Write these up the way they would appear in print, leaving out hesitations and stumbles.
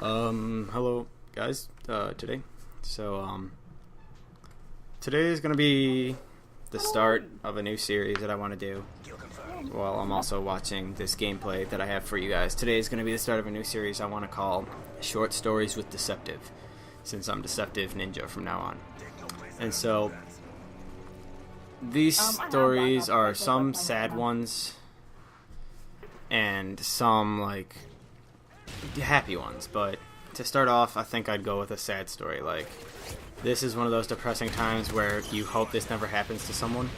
Hello guys, today. Today is gonna be the start of a new series that I want to do. While I'm also watching this gameplay that I have for you guys. Today is gonna be the start of a new series I want to call Short Stories with Deceptive, since I'm Deceptive Ninja from now on. And so, these stories are some sad ones, and some, like, happy ones, but to start off, I think I'd go with a sad story. Like, this is one of those depressing times where you hope this never happens to someone.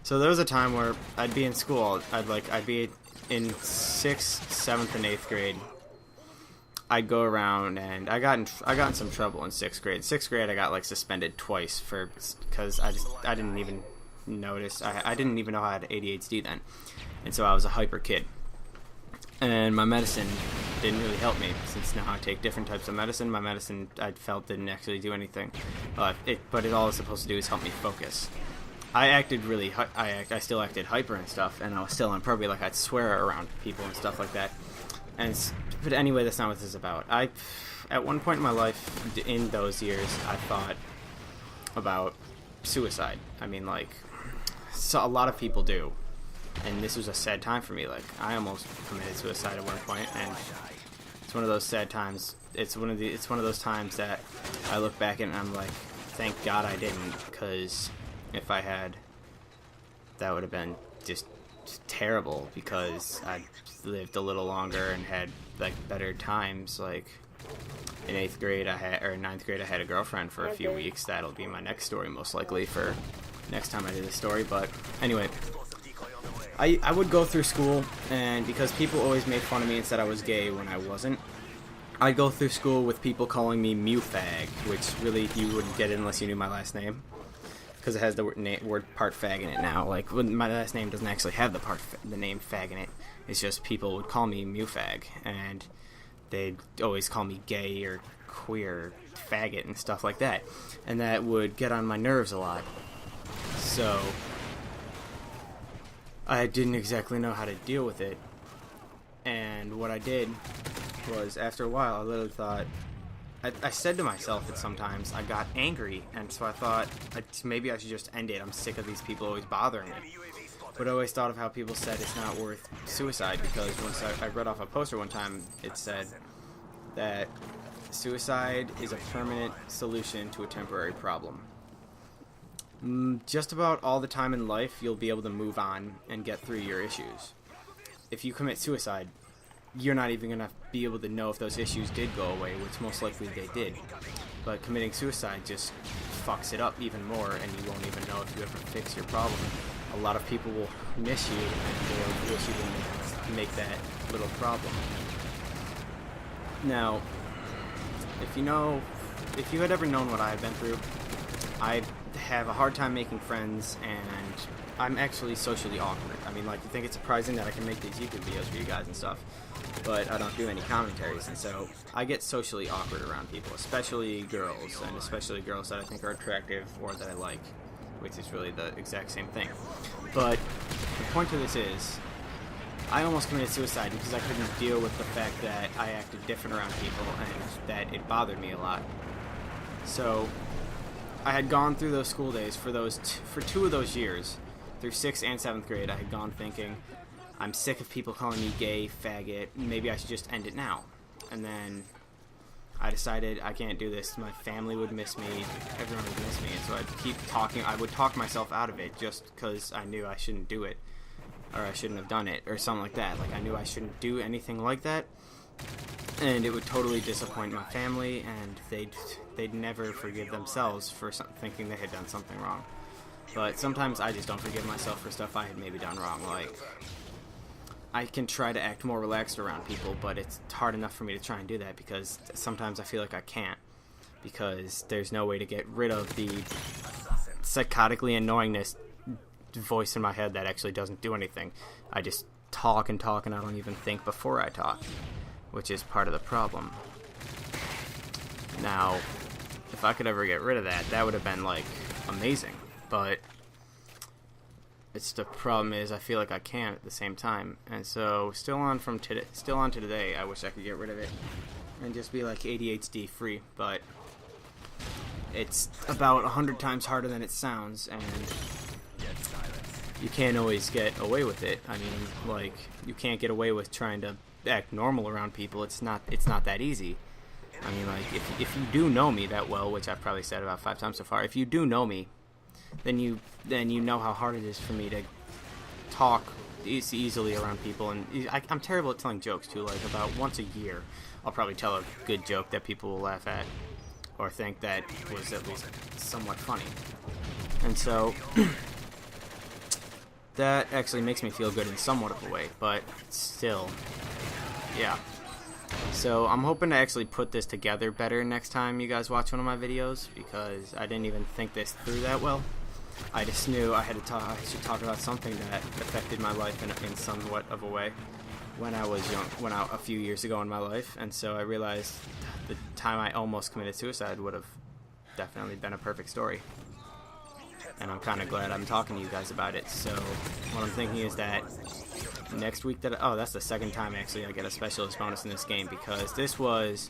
So there was a time where I'd be in school. I'd be in 6th, 7th, and 8th grade. I'd go around, and I got in some trouble in 6th grade. In 6th grade, I got like suspended twice because I didn't even notice. I didn't even know I had ADHD then, and so I was a hyper kid. And my medicine didn't really help me, since now I take different types of medicine. My medicine, I felt, didn't actually do anything, but all it's supposed to do is help me focus. I still acted hyper and stuff, and I was still on probably, like, I'd swear around people and stuff like that. But anyway, that's not what this is about. At one point in my life, in those years, I thought about suicide. I mean, like, so a lot of people do. And this was a sad time for me. Like, I almost committed suicide at one point, and it's one of those sad times. It's one of those times that I look back and I'm like, thank God I didn't, because if I had, that would have been just terrible, because I lived a little longer and had, like, better times. Like, in 8th grade, 9th grade, I had a girlfriend for a few weeks. That'll be my next story, most likely, for next time I do this story. But anyway, I would go through school, and because people always made fun of me and said I was gay when I wasn't, I'd go through school with people calling me Mewfag, which really you wouldn't get it unless you knew my last name, because it has the word part fag in it now. Like, my last name doesn't actually have the name fag in it. It's just people would call me Mewfag, and they'd always call me gay or queer, faggot, and stuff like that, and that would get on my nerves a lot. So I didn't exactly know how to deal with it, and what I did was, after a while, I literally thought, I said to myself that sometimes I got angry, and so I thought, maybe I should just end it. I'm sick of these people always bothering me. But I always thought of how people said it's not worth suicide, because once I read off a poster one time, it said that suicide is a permanent solution to a temporary problem. Just about all the time in life, you'll be able to move on and get through your issues. If you commit suicide, you're not even going to be able to know if those issues did go away, which most likely they did. But committing suicide just fucks it up even more, and you won't even know if you ever fix your problem. A lot of people will miss you, and they'll wish you didn't make that little problem. Now, if you had ever known what I have been through, I have a hard time making friends, and I'm actually socially awkward. I mean, like, you think it's surprising that I can make these YouTube videos for you guys and stuff, but I don't do any commentaries, and so I get socially awkward around people, especially girls, and especially girls that I think are attractive or that I like, which is really the exact same thing. But the point of this is, I almost committed suicide because I couldn't deal with the fact that I acted different around people and that it bothered me a lot. So I had gone through those school days for 2 of those years, through 6th and 7th grade. I had gone thinking, I'm sick of people calling me gay, faggot, maybe I should just end it now. And then I decided I can't do this. My family would miss me, everyone would miss me, and so I'd keep talking. I would talk myself out of it just because I knew I shouldn't do it, or I shouldn't have done it, or something like that. Like, I knew I shouldn't do anything like that, and it would totally disappoint my family, and they'd never forgive themselves for thinking they had done something wrong. But sometimes I just don't forgive myself for stuff I had maybe done wrong. Like, I can try to act more relaxed around people, but it's hard enough for me to try and do that, because sometimes I feel like I can't, because there's no way to get rid of the psychotically annoyingness voice in my head that actually doesn't do anything. I just talk and talk, and I don't even think before I talk, which is part of the problem. Now, if I could ever get rid of that, that would have been, like, amazing. But It's the problem is I feel like I can't at the same time, and so still on to today. I wish I could get rid of it and just be like ADHD free, but it's about 100 times harder than it sounds, and you can't always get away with it. I mean, like, you can't get away with trying to act normal around people. It's not that easy. I mean, like, if you do know me that well, which I've probably said about 5 times so far, if you do know me, then you know how hard it is for me to talk easily around people. And I'm terrible at telling jokes too. Like, about once a year, I'll probably tell a good joke that people will laugh at or think that was at least somewhat funny. And so that actually makes me feel good in somewhat of a way, but still, yeah. So I'm hoping to actually put this together better next time you guys watch one of my videos, because I didn't even think this through that well. I just knew I should talk about something that affected my life in somewhat of a way when I was young, a few years ago in my life, and so I realized the time I almost committed suicide would have definitely been a perfect story. And I'm kind of glad I'm talking to you guys about it. So what I'm thinking is that next week that's the second time actually I get a specialist bonus in this game, because this was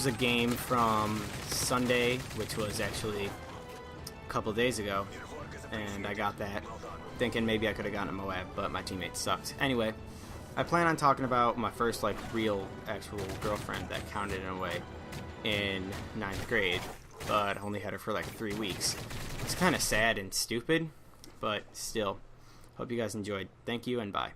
a game from Sunday, which was actually a couple days ago, and I got that thinking maybe I could have gotten a Moab, but my teammates sucked. Anyway, I plan on talking about my first like real actual girlfriend that counted in a way in 9th grade, but only had her for like 3 weeks. It's kind of sad and stupid, but still. Hope you guys enjoyed. Thank you and bye.